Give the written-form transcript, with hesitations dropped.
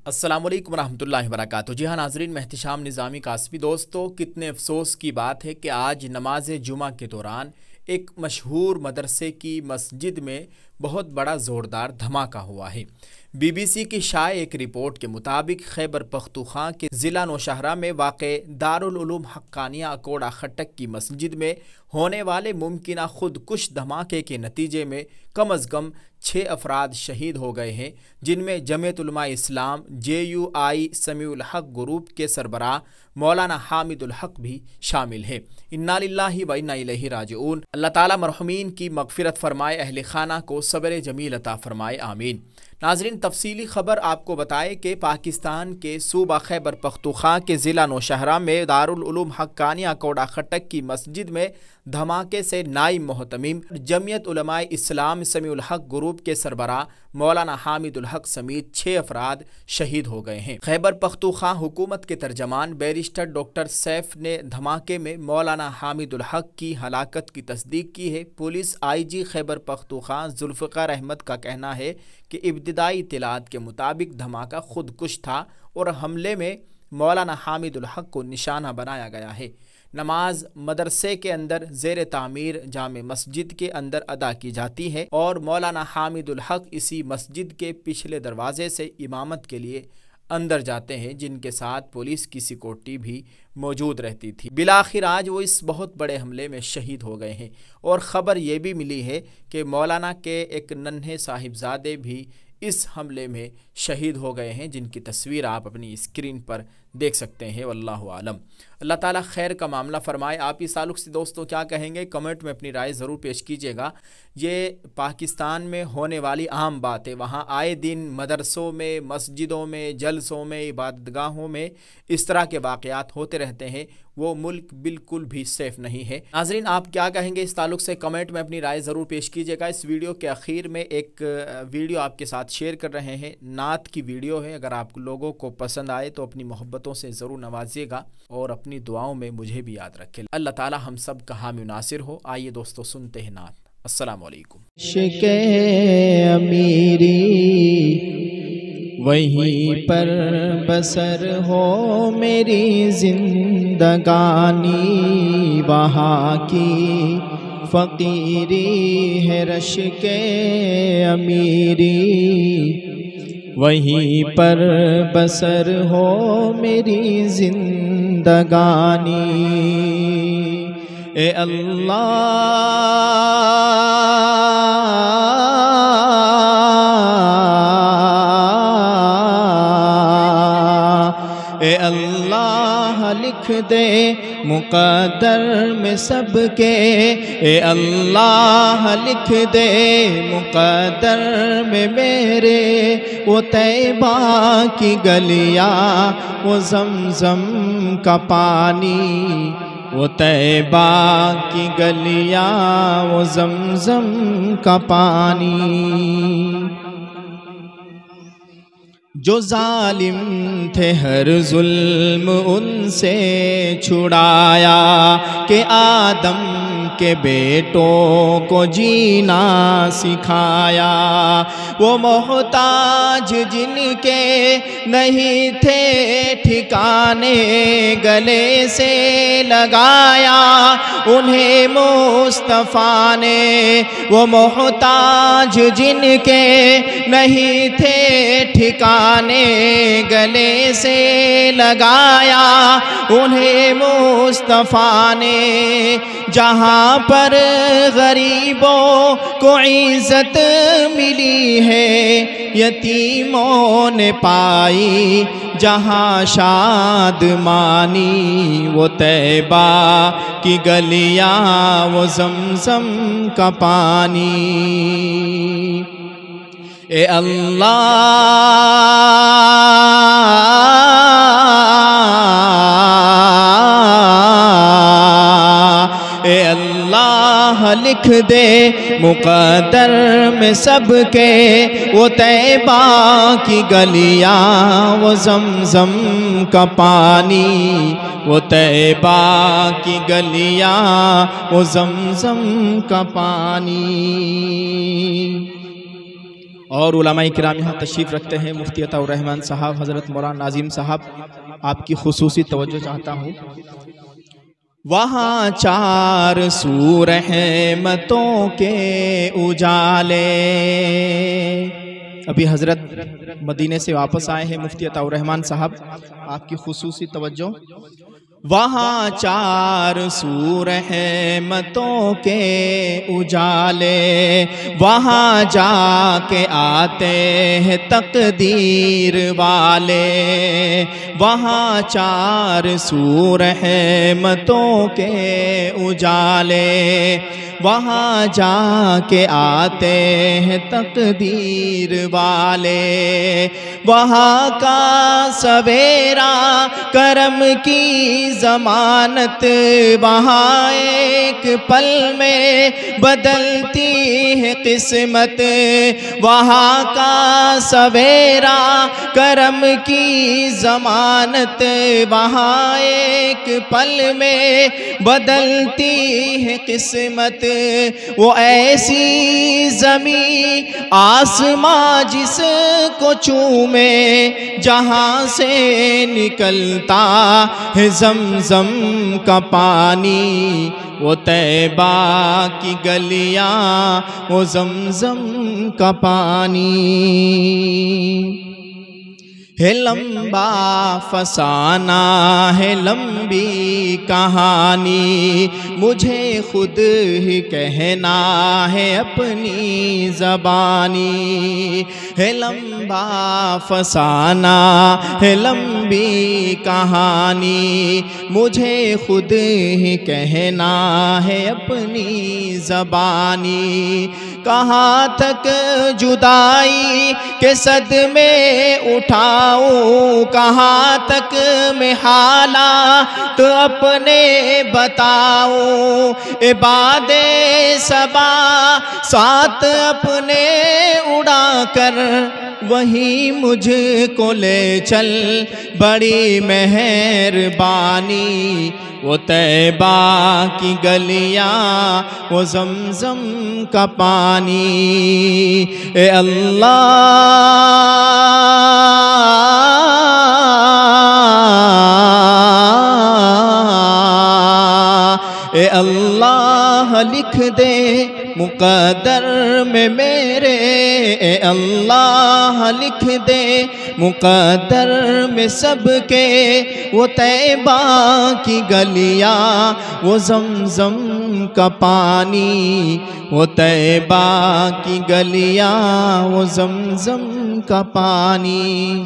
السلام علیکم ورحمۃ اللہ وبرکاتہ۔ جی ہاں ناظرین، میں احتشام نظامی قاسمی۔ دوستو، کتنے افسوس کی بات ہے کہ آج نماز جمعہ کے دوران ایک مشہور مدرسے کی مسجد میں بہت بڑا زوردار دھماکہ ہوا ہے۔ بی بی سی کی شائع ایک رپورٹ کے مطابق خیبر پختونخوا کے ضلع نوشہرہ میں واقع دارالعلوم حقانیہ اکوڑہ خٹک کی مسجد میں ہونے والے ممکنہ خودکش دھماکے کے نتیجے میں کم از کم 6 افراد شہید ہو گئے ہیں، جن میں جمعیت علماء اسلام JUI سمیع الحق گروپ کے سربراہ مولانا حامد الحق بھی شامل ہے۔ انا للہ و انا الیہ راجعون۔ اللہ تعالیٰ مرحومین کی مغفرت فرمائے، اہل خانہ کو صبر جمیل عطا فرمائے، آمین۔ ناظرین، تفصیلی خبر آپ کو بتائے کہ پاکستان کے صوبہ خیبر پختونخوا کے ضلع نوشہرہ میں دارالعلوم حقانیہ اکوڑہ خٹک کی مسجد میں دھماکے سے نائب محتمم جمعیت علماء اسلام سمیع الحق گروپ کے سربراہ مولانا حامد الحق سمیت 6 افراد شہید ہو گئے ہیں۔ خیبر پختونخوا حکومت کے ترجمان بیرسٹر ڈاکٹر سیف نے دھماکے میں مولانا حامد الحق کی ہلاکت کی تصدیق کی ہے۔ پولیس IG خیبر پختونخوا ذوالفقار احمد کا کہنا ہے کہ ابتدائی اطلاعات کے مطابق دھماکہ خودکش تھا اور حملے میں مولانا حامد الحق کو نشانہ بنایا گیا ہے۔ نماز مدرسے کے اندر زیر تعمیر جامع مسجد کے اندر ادا کی جاتی ہے اور مولانا حامد الحق اسی مسجد کے پچھلے دروازے سے امامت کے لیے اندر جاتے ہیں، جن کے ساتھ پولیس کی سیکورٹی بھی موجود رہتی تھی۔ بالآخر آج وہ اس بہت بڑے حملے میں شہید ہو گئے ہیں، اور خبر یہ بھی ملی ہے کہ مولانا کے ایک ننھے صاحبزادے بھی اس حملے میں شہید ہو گئے ہیں، جن کی تصویر آپ اپنی اسکرین پر دیکھ سکتے ہیں۔ واللہ عالم۔ اللہ تعالیٰ خیر کا معاملہ فرمائے۔ آپ اس تعلق سے دوستوں کیا کہیں گے؟ کمنٹ میں اپنی رائے ضرور پیش کیجیے گا۔ یہ پاکستان میں ہونے والی عام بات ہے، وہاں آئے دن مدرسوں میں، مسجدوں میں، جلسوں میں، عبادت گاہوں میں اس طرح کے واقعات ہوتے رہتے ہیں۔ وہ ملک بالکل بھی سیف نہیں ہے۔ ناظرین، آپ کیا کہیں گے اس تعلق سے؟ کمنٹ میں اپنی رائے ضرور پیش کیجیے گا۔ اس ویڈیو کے اخیر میں ایک ویڈیو آپ کے ساتھ شیئر کر رہے ہیں، نعت کی ویڈیو ہے۔ اگر آپ لوگوں کو پسند آئے تو اپنی محبتوں سے ضرور نوازیے گا اور اپنی دعاؤں میں مجھے بھی یاد رکھے۔ اللہ تعالی ہم سب کا حامی و ناصر ہو۔ آئیے دوستو سنتے ہیں نعت۔ السلام علیکم۔ عشق امیری وہیں پر بسر ہو میری زندگانی، وہاں کی فقیری ہے رشک امیری، وہیں پر بسر ہو میری زندگانی۔ اے اللہ اے اللہ لکھ دے مقدر میں سب کے، اے اللہ لکھ دے مقدر میں میرے، وہ طیبہ کی گلیاں وہ زمزم کا پانی، وہ طیبہ کی گلیاں وہ زمزم کا پانی۔ جو ظالم تھے ہر ظلم ان سے چھڑایا، کہ آدم کے بیٹوں کو جینا سکھایا، وہ محتاج جن کے نہیں تھے ٹھکانے گلے سے لگایا انہیں مصطفیٰ نے، وہ محتاج جن کے نہیں تھے ٹھکانے گلے سے لگایا انہیں مصطفیٰ نے، جہاں پر غریبوں کو عزت ملی ہے یتیموں نے پائی جہاں شادمانی، وہ طیبہ کی گلیاں وہ زمزم کا پانی۔ اے اللہ اے اللہ لکھ دے مقدر میں سب کے، وہ طیبہ کی گلیاں وہ زمزم کا پانی، وہ طیبہ کی گلیاں وہ زمزم کا پانی۔ اور علماء کرام یہاں تشریف رکھتے ہیں، مفتی عطا الرحمن صاحب، حضرت مولانا ناظم صاحب، آپ کی خصوصی توجہ چاہتا ہوں۔ وہاں چار سو رحمتوں کے اجالے، ابھی حضرت مدینے سے واپس آئے ہیں مفتی عطا الرحمن صاحب، آپ کی خصوصی توجہ۔ وہاں چار سو رحمتوں کے اجالے، وہاں جا کے آتے ہیں تقدیر والے، وہاں چار سو رحمتوں کے اجالے، وہاں جا کے آتے ہیں تقدیر والے، وہاں کا سویرا کرم کی ضمانت، وہاں ایک پل میں بدلتی ہے قسمت، وہاں کا سویرا کرم کی ضمانت، وہاں ایک پل میں بدلتی ہے قسمت، وہ ایسی زمین آسماں جس کو چومے جہاں سے نکلتا ہے زمزم کا پانی، وہ طیبہ کی گلیاں وہ زمزم کا پانی، ہے لمبا فسانہ ہے لمبی کہانی، مجھے خود ہی کہنا ہے اپنی زبانی، ہے لمبا فسانہ ہے لمبی کہانی، مجھے خود ہی کہنا ہے اپنی زبانی، کہاں تک جدائی کے صدمے اٹھاؤں، کہاں تک میں حالات اپنے بتاؤں، عباد صبا ساتھ اپنے اڑا کر وہی مجھ کو لے چل، بڑی مہربانی، وہ طیبہ کی گلیاں وہ زمزم کا پانی، اے اللہ اے اللہ لکھ دے مقدر میں میرے، اے اللہ لکھ دے مقدر میں سب کے، وہ طیبہ کی گلیاں وہ زمزم کا پانی، وہ طیبہ کی گلیاں وہ زمزم کا پانی۔